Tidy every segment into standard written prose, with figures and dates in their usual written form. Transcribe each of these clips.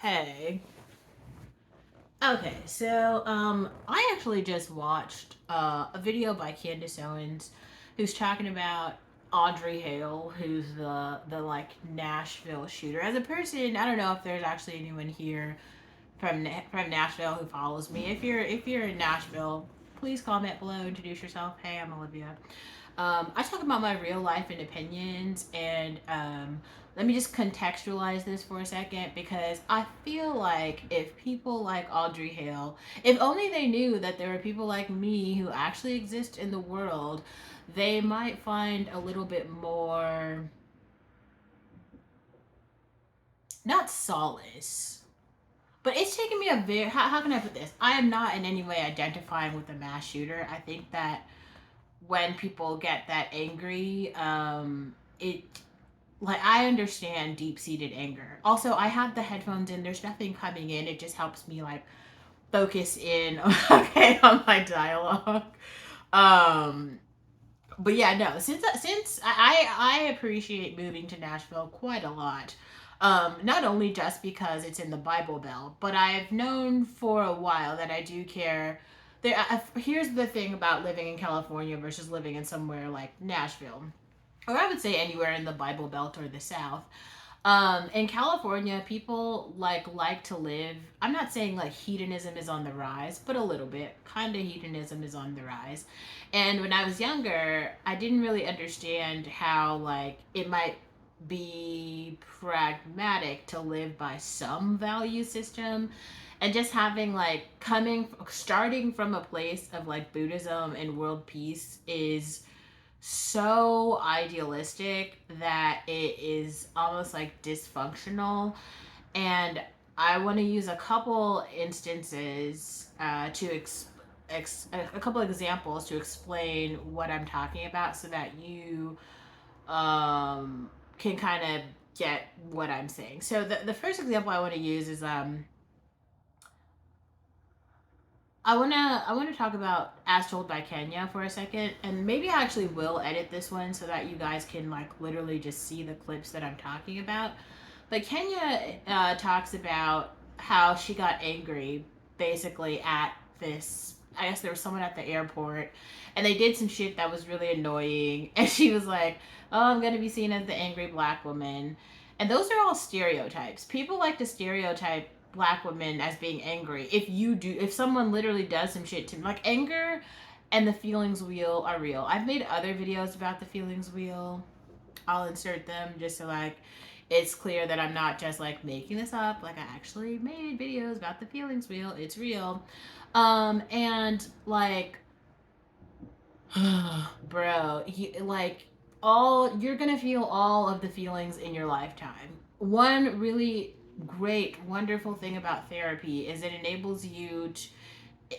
Hey. Okay, so I actually just watched a video by Candace I'm, who's talking about Audrey Hale, who's the like Nashville shooter. As a person, I don't know if there's actually anyone here from Nashville who follows me. If you're in Nashville, please comment below, introduce yourself. Hey, I'm Olivia. I talk about my real life and opinions, and let me just contextualize this for a second because I feel like if people like Audrey Hale, if only they knew that there are people like me who actually exist in the world, they might find a little bit more, not solace, but it's taken me a very, how can I put this? I am not in any way identifying with a mass shooter. I think that when people get that angry, it like I understand deep seated anger. Also, I have the headphones in. There's nothing coming in. It just helps me like focus in okay on my dialogue. Um, but yeah, no. Since I appreciate moving to Nashville quite a lot. Not only just because it's in the Bible Belt, but I've known for a while that I do care. Here's the thing about living in California versus living in somewhere like Nashville, or I would say anywhere in the Bible Belt or the South. In California, people like to live. I'm not saying like hedonism is on the rise, but a little bit. Kind of hedonism is on the rise. And when I was younger, I didn't really understand how like it might be pragmatic to live by some value system, and just having like coming starting from a place of like Buddhism and world peace is so idealistic that it is almost like dysfunctional. And I want to use a couple instances a couple examples to explain what I'm talking about so that you can kind of get what I'm saying. So the first example I want to use is I wanna talk about As Told by Kenya for a second, and maybe I actually will edit this one so that you guys can like literally just see the clips that I'm talking about. But Kenya talks about how she got angry basically at this. I guess there was someone at the airport, and they did some shit that was really annoying, and she was like, "Oh, I'm gonna be seen as the angry black woman." And those are all stereotypes. People like to stereotype black women as being angry. If someone literally does some shit to me, like anger and the feelings wheel are real. I've made other videos about the feelings wheel. I'll insert them just so like it's clear that I'm not just like making this up. Like I actually made videos about the feelings wheel. It's real. And like bro, like all you're gonna feel all of the feelings in your lifetime. One really great, wonderful thing about therapy is it enables you to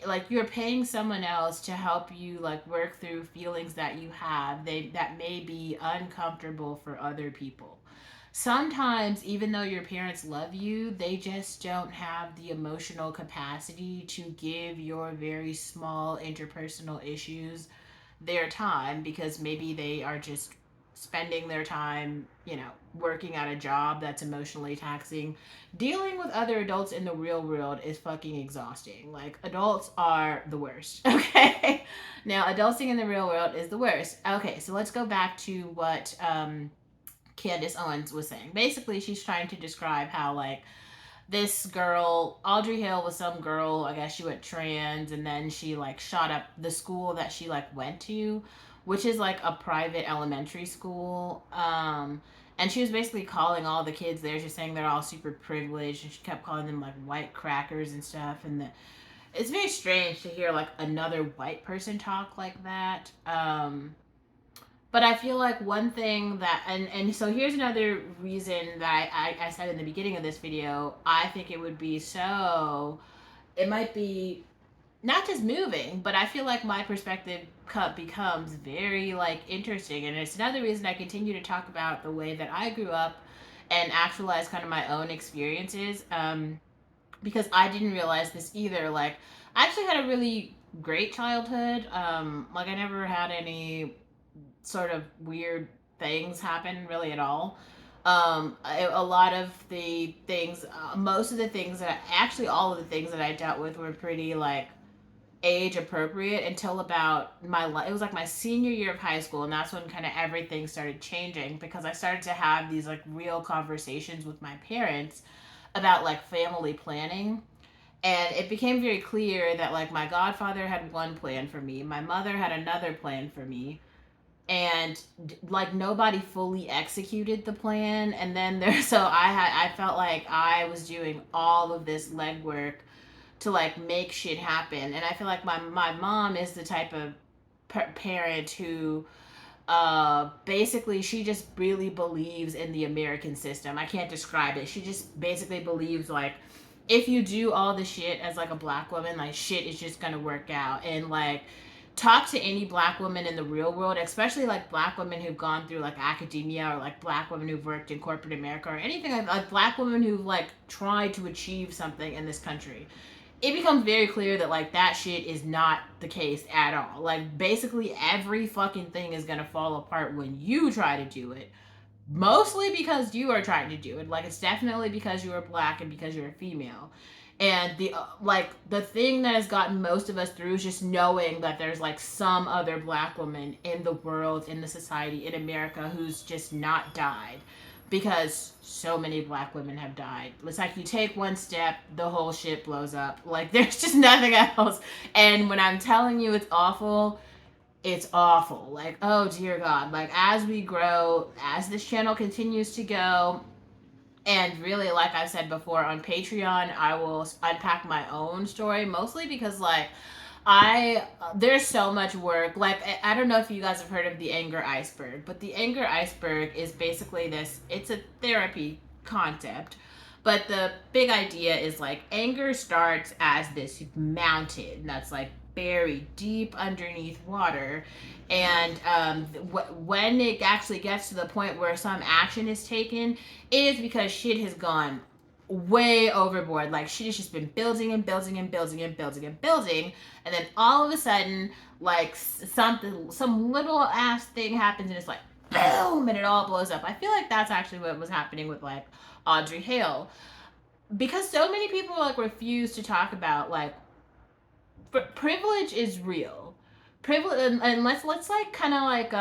like you're paying someone else to help you like work through feelings that you have that may be uncomfortable for other people. Sometimes even though your parents love you, they just don't have the emotional capacity to give your very small interpersonal issues their time because maybe they are just spending their time, working at a job that's emotionally taxing. Dealing with other adults in the real world is fucking exhausting. Like, adults are the worst, okay? Now, adulting in the real world is the worst. Okay, so let's go back to what Candace Owens was saying. Basically, she's trying to describe how, like, this girl, Audrey Hale, was some girl, I guess she went trans, and then she like shot up the school that she like went to, which is like a private elementary school. And she was basically calling all the kids there, just saying they're all super privileged, and she kept calling them like white crackers and stuff. And it's very strange to hear like another white person talk like that. But I feel like one thing that, and so here's another reason that I said in the beginning of this video, I think it would be so, it might be not just moving, but I feel like my perspective cut becomes very like interesting. And it's another reason I continue to talk about the way that I grew up and actualize kind of my own experiences. Because I didn't realize this either. Like, I actually had a really great childhood. Like, I never had any sort of weird things happen really at all. A lot of the things, most of the things that actually all of the things that I dealt with were pretty like age appropriate until about it was like my senior year of high school, and that's when kind of everything started changing because I started to have these like real conversations with my parents about like family planning. And it became very clear that like my godfather had one plan for me, my mother had another plan for me, and like nobody fully executed the plan. And then there so I felt like I was doing all of this legwork to like make shit happen. And I feel like my mom is the type of parent who basically she just really believes in the American system. I can't describe it. She just basically believes like if you do all the shit as like a black woman, like shit is just gonna work out. And like talk to any black woman in the real world, especially like black women who've gone through like academia, or like black women who've worked in corporate America, or anything like black women who've like tried to achieve something in this country. It becomes very clear that like that shit is not the case at all. Like basically every fucking thing is gonna fall apart when you try to do it. Mostly because you are trying to do it. Like it's definitely because you are black and because you're a female. And the like the thing that has gotten most of us through is just knowing that there's like some other black woman in the world, in the society, in America who's just not died, because so many black women have died. It's like you take one step, the whole shit blows up. Like there's just nothing else. And when I'm telling you it's awful, it's awful. Like, oh dear God. Like as we grow, as this channel continues to go, and really, like I said before, on Patreon, I will unpack my own story, mostly because like there's so much work. Like I don't know if you guys have heard of the anger iceberg, but the anger iceberg is basically this. It's a therapy concept, but the big idea is like anger starts as this mountain that's like buried deep underneath water. And when it actually gets to the point where some action is taken, it is because shit has gone way overboard. Like shit has just been building and building and building and building and building, and then all of a sudden, like some little ass thing happens, and it's like boom, and it all blows up. I feel like that's actually what was happening with like Audrey Hale, because so many people like refuse to talk about like privilege is real. Privilege, and let's like kind of like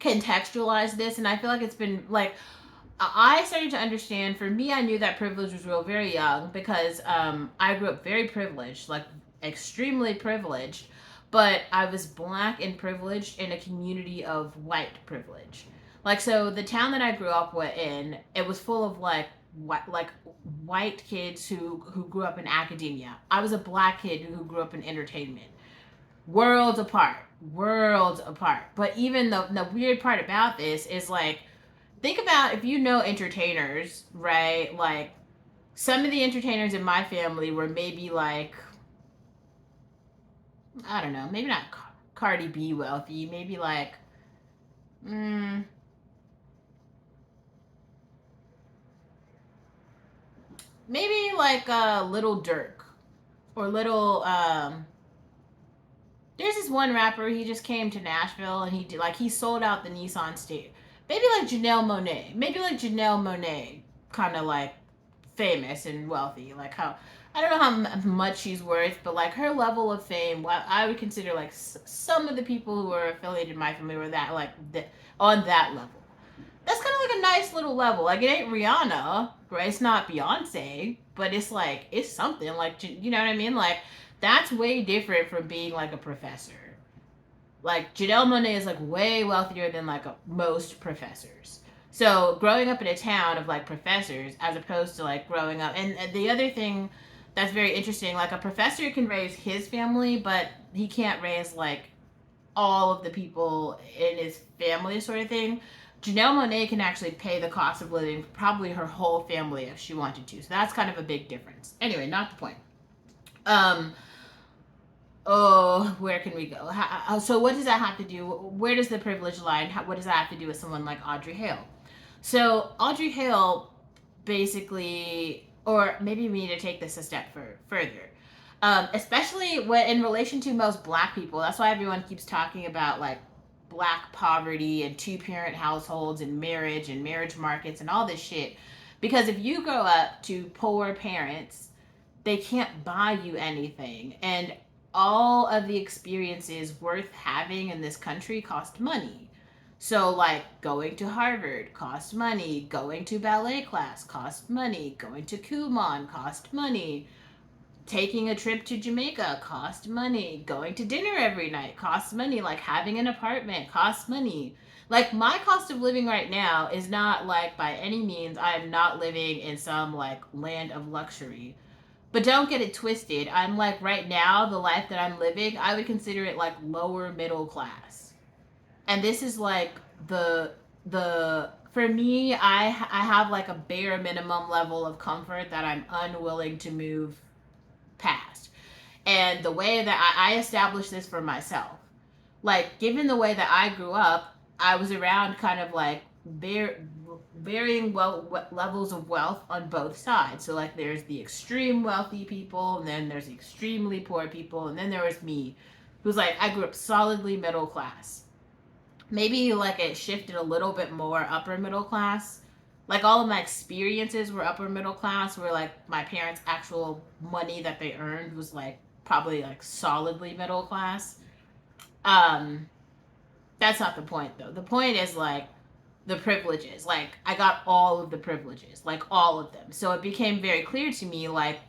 contextualize this. And I feel like it's been like I started to understand. For me, I knew that privilege was real very young because I grew up very privileged, like extremely privileged, but I was black and privileged in a community of white privilege. Like so, the town that I grew up in, it was full of like white kids who grew up in academia. I was a black kid who grew up in entertainment. Worlds apart, worlds apart. But even the weird part about this is like, think about if you know entertainers, right? Like some of the entertainers in my family were maybe like, I don't know, maybe not Cardi B wealthy, maybe like maybe like Little Dirk, or Little there's this one rapper, he just came to Nashville and he did like he sold out the Nissan stage. Maybe like Janelle Monae. Maybe like Janelle Monae, kind of like famous and wealthy. Like how I don't know how much she's worth, but like her level of fame, well, I would consider like some of the people who are affiliated in my family were that like on that level. That's kind of like a nice little level. Like it ain't Rihanna, right? It's not Beyonce, but it's like it's something. Like you know what I mean? Like that's way different from being like a professor. Like Janelle Monae is like way wealthier than like most professors. So growing up in a town of like professors, as opposed to like growing up, and the other thing that's very interesting, like a professor can raise his family, but he can't raise like all of the people in his family, sort of thing. Janelle Monae can actually pay the cost of living for probably her whole family if she wanted to. So that's kind of a big difference. Anyway, not the point. Oh, where can we go? So what does that have to do? Where does the privilege lie? And what does that have to do with someone like Audrey Hale? So Audrey Hale basically, or maybe we need to take this a step further. Especially when in relation to most black people. That's why everyone keeps talking about like black poverty and two-parent households and marriage markets and all this shit. Because if you grow up to poor parents, they can't buy you anything. And all of the experiences worth having in this country cost money. So, like, going to Harvard cost money, going to ballet class cost money, going to Kumon cost money, taking a trip to Jamaica cost money, going to dinner every night costs money, like having an apartment costs money. Like, my cost of living right now is not like, by any means, I'm not living in some like land of luxury. But don't get it twisted. I'm like, right now, the life that I'm living, I would consider it like lower middle class. And this is like the for me, I have like a bare minimum level of comfort that I'm unwilling to move past. And the way that I established this for myself, like, given the way that I grew up, I was around kind of like varying levels of wealth on both sides. So, like, there's the extreme wealthy people, and then there's the extremely poor people, and then there was me, who's like, I grew up solidly middle class. Maybe like it shifted a little bit more upper middle class. Like, all of my experiences were upper middle class, where like my parents' actual money that they earned was like probably like solidly middle class. Um, that's not the point though. The point is like the privileges. Like, I got all of the privileges, like all of them. So it became very clear to me, like,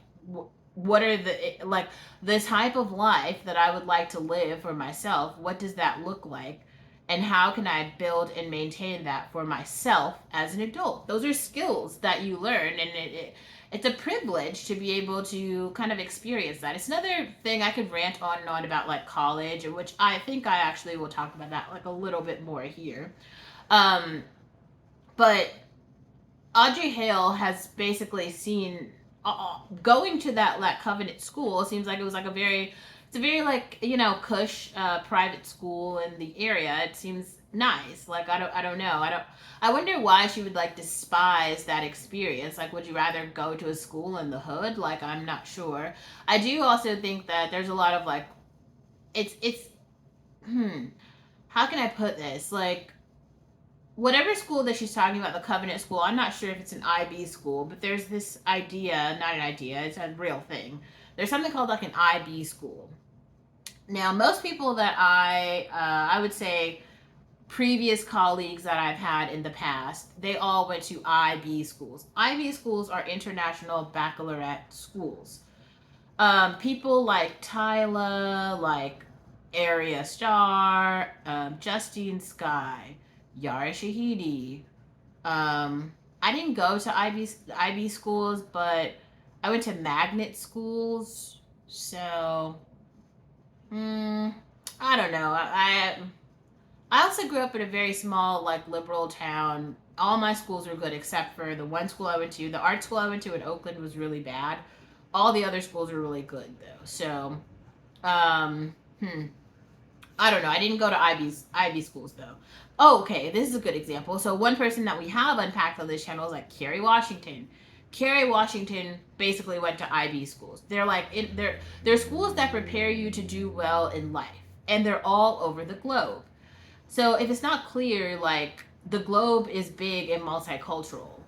what are like the type of life that I would like to live for myself? What does that look like? And how can I build and maintain that for myself as an adult? Those are skills that you learn, and it's a privilege to be able to kind of experience that. It's another thing I could rant on and on about, like college, which I think I actually will talk about that like a little bit more here. Um, but Audrey Hale has basically seen going to that Covenant school. Seems like it was like it's a very like, you know, cush private school in the area. It seems nice. Like, I don't know. I wonder why she would like despise that experience. Like, would you rather go to a school in the hood? Like, I'm not sure. I do also think that there's a lot of like, it's how can I put this? Like, whatever school that she's talking about, the Covenant school, I'm not sure if it's an IB school, but there's this idea, not an idea, it's a real thing. There's something called like an IB school. Now, most people that I would say previous colleagues that I've had in the past, they all went to IB schools. IB schools are international baccalaureate schools. People like Tyla, like Arya Star, Justine Skye, Yara Shahidi. I didn't go to IB schools, but I went to magnet schools. So, I don't know. I also grew up in a very small, like, liberal town. All my schools were good except for the one school I went to. The art school I went to in Oakland was really bad. All the other schools were really good, though. So, um, I don't know. I didn't go to IB schools, though. Oh, okay. This is a good example. So, one person that we have unpacked on this channel is like Kerry Washington. Kerry Washington basically went to IB schools. They're like they're schools that prepare you to do well in life, and they're all over the globe. So if it's not clear, like, the globe is big and multicultural.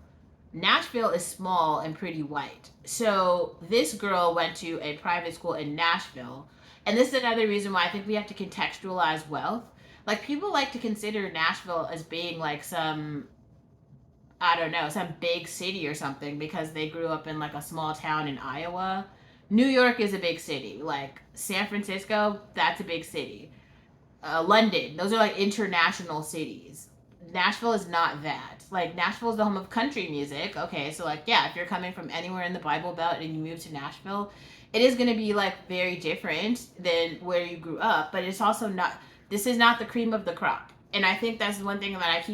Nashville is small and pretty white. So this girl went to a private school in Nashville. And this is another reason why I think we have to contextualize wealth. Like, people like to consider Nashville as being like some, I don't know, some big city or something because they grew up in like a small town in Iowa. New York is a big city. Like, San Francisco, that's a big city. London, those are like international cities. Nashville is not that. Like, Nashville is the home of country music. Okay, so like, yeah, if you're coming from anywhere in the Bible Belt and you move to Nashville, it is going to be like very different than where you grew up. But it's also not. This is not the cream of the crop. And I think that's one thing that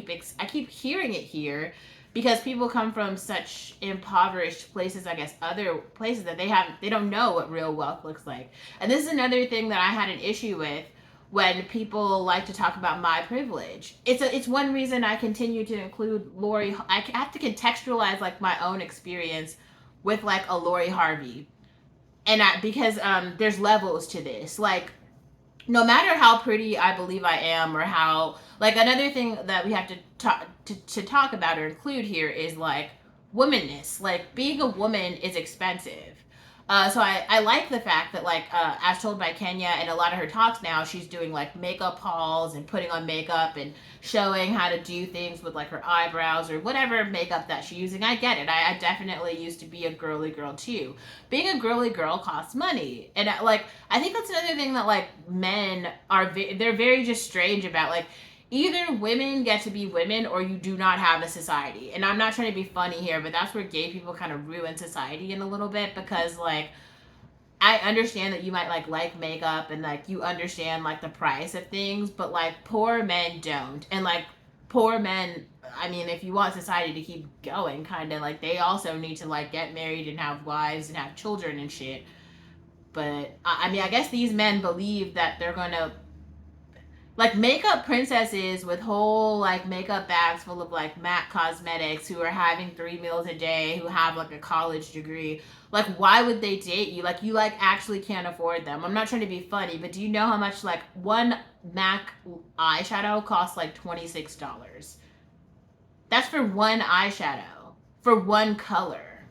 I keep hearing it here, because people come from such impoverished places, I guess other places, that they don't know what real wealth looks like. And this is another thing that I had an issue with when people like to talk about my privilege. It's one reason I continue to include Lori. I have to contextualize like my own experience with like a Lori Harvey, and because there's levels to this. Like, no matter how pretty I believe I am, or how, like, another thing that we have to talk about or include here is like womanness. Like, being a woman is expensive. So I like the fact that, like, as told by Kenya, and a lot of her talks now, she's doing like makeup hauls and putting on makeup and showing how to do things with like her eyebrows or whatever makeup that she's using. I get it. I definitely used to be a girly girl too. Being a girly girl costs money, and like, I think that's another thing that, like, men are they're very just strange about. Like, either women get to be women or you do not have a society. And I'm not trying to be funny here, but that's where gay people kind of ruin society in a little bit, because, like, I understand that you might like makeup, and like you understand like the price of things, but like poor men don't. And like poor men, I mean, if you want society to keep going, kind of like, they also need to like get married and have wives and have children and shit. But I mean, I guess these men believe that they're gonna, like, makeup princesses with whole like makeup bags full of like MAC cosmetics, who are having 3 meals a day, who have like a college degree. Like, why would they date you? Like, you like actually can't afford them. I'm not trying to be funny, but do you know how much like one MAC eyeshadow costs? Like $26. That's for one eyeshadow, for one color.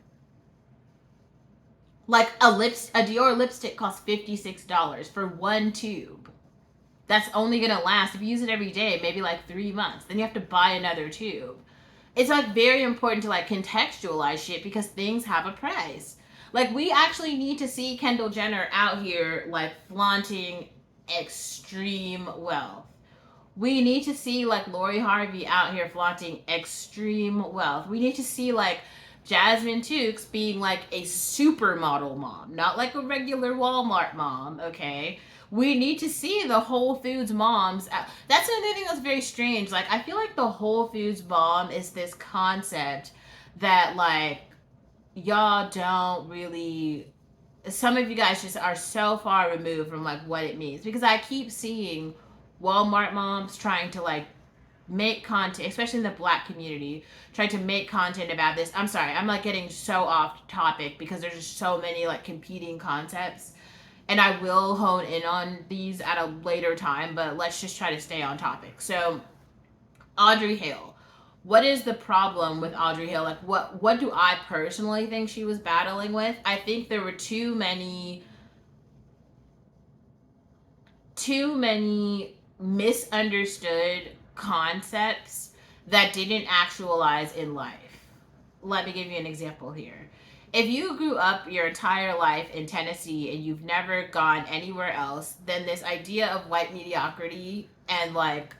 Like a Dior lipstick costs $56 for one tube. That's only gonna last, if you use it every day, maybe like 3 months. Then you have to buy another tube. It's like very important to like contextualize shit, because things have a price. Like, we actually need to see Kendall Jenner out here like flaunting extreme wealth. We need to see like Lori Harvey out here flaunting extreme wealth. We need to see like Jasmine Tukes being like a supermodel mom, not like a regular Walmart mom, okay? We need to see the Whole Foods moms. That's another thing that's very strange. Like, I feel like the Whole Foods mom is this concept that, like, y'all don't really, some of you guys just are so far removed from like what it means, because I keep seeing Walmart moms trying to like make content, especially in the Black community, trying to make content about this. I'm sorry, I'm like getting so off topic because there's just so many like competing concepts, and I will hone in on these at a later time, but let's just try to stay on topic. So, Audrey Hale. What is the problem with Audrey Hale? Like, what do I personally think she was battling with? I think there were too many misunderstood concepts that didn't actualize in life. Let me give you an example here. If you grew up your entire life in Tennessee and you've never gone anywhere else, then this idea of white mediocrity and like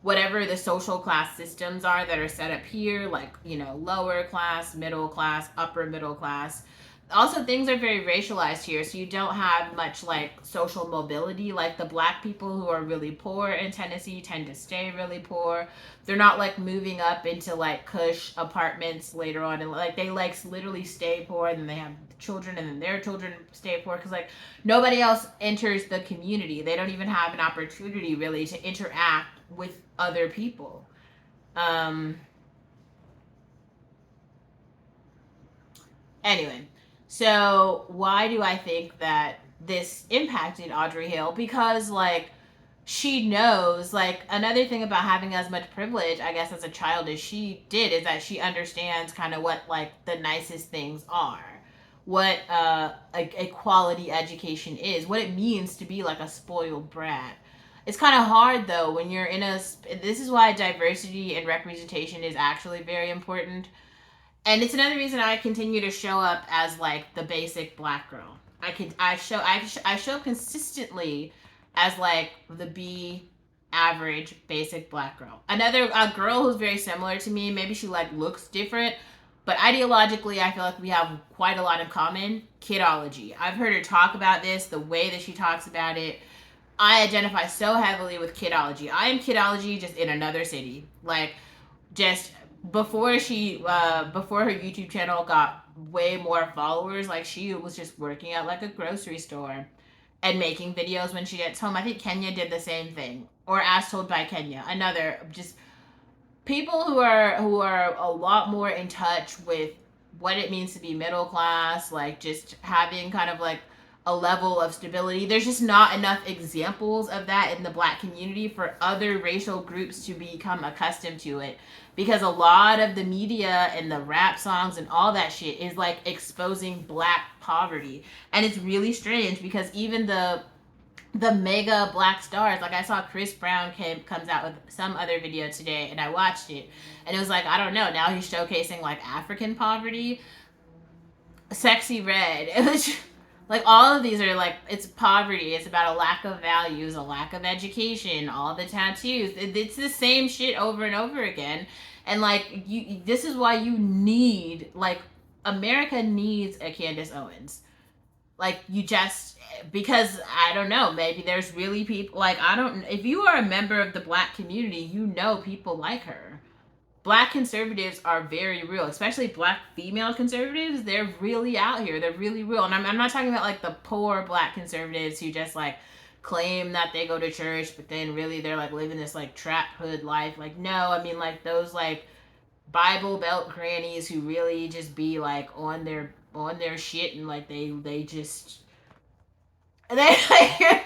whatever the social class systems are that are set up here, like, you know, lower class, middle class, upper middle class. Also, things are very racialized here, so you don't have much like social mobility. Like, the Black people who are really poor in Tennessee tend to stay really poor. They're not like moving up into like cush apartments later on, and like they like literally stay poor, and then they have children, and then their children stay poor, because like nobody else enters the community. They don't even have an opportunity really to interact with other people. Anyway, so why do I think that this impacted Audrey Hale? Because like, she knows, like, another thing about having as much privilege, I guess, as a child as she did, is that she understands kind of what like the nicest things are, what a quality education is, what it means to be like a spoiled brat. It's kind of hard though when you're in a, this is why diversity and representation is actually very important. And it's another reason I continue to show up as like the basic Black girl. I show consistently as like the B average basic Black girl. Another, a girl who's very similar to me, maybe she like looks different, but ideologically I feel like we have quite a lot in common. Kidology. I've heard her talk about this, the way that she talks about it. I identify so heavily with Kidology. I am Kidology, just in another city. Like, just before before her YouTube channel got way more followers, like, she was just working at like a grocery store and making videos when she gets home. I think Kenya did the same thing, or As Told by Kenya. Another, just people who are a lot more in touch with what it means to be middle class, like just having kind of like a level of stability. There's just not enough examples of that in the Black community for other racial groups to become accustomed to it, because a lot of the media and the rap songs and all that shit is like exposing Black poverty. And it's really strange because even the mega Black stars, like I saw Chris Brown comes out with some other video today and I watched it, and it was like, I don't know, now he's showcasing like African poverty. Sexy Red, which like all of these are like, it's poverty, it's about a lack of values, a lack of education, all the tattoos, it's the same shit over and over again. And like, you, this is why you need, like, America needs a Candace Owens. Like, you just, because I don't know, maybe there's really people like, I don't, if you are a member of the Black community, you know people like her. Black conservatives are very real, especially Black female conservatives. They're really out here. They're really real. And I'm not talking about like the poor Black conservatives who just like claim that they go to church, but then really they're like living this like trap hood life. Like, no, I mean like those like Bible Belt grannies who really just be like on their shit, and like they just they like,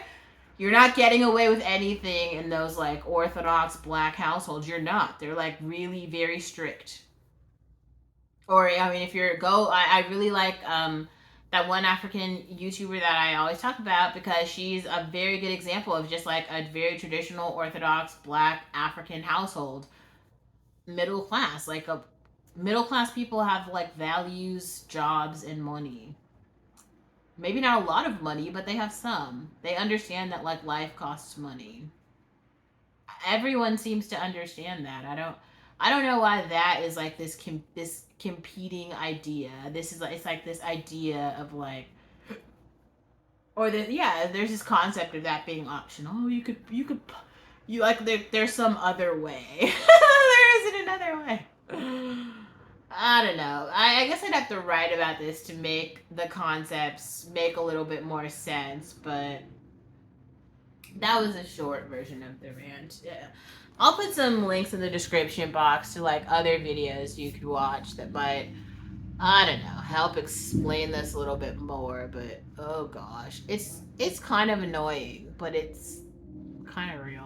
you're not getting away with anything in those like Orthodox Black households. You're not. They're like really very strict. Or I mean, if you're I really like that one African YouTuber that I always talk about, because she's a very good example of just like a very traditional Orthodox Black African household, middle class. Like a middle class people have like values, jobs, and money. Maybe not a lot of money, but they have some. They understand that like life costs money. Everyone seems to understand that. I don't know why that is like this competing idea. This is like, it's like this idea of like, or the, yeah, there's this concept of that being optional. Oh, you like there's some other way. There isn't another way. I don't know. I guess I'd have to write about this to make the concepts make a little bit more sense, but that was a short version of the rant. Yeah. I'll put some links in the description box to like other videos you could watch that might, I don't know, help explain this a little bit more. But oh gosh, it's kind of annoying, but it's kind of real.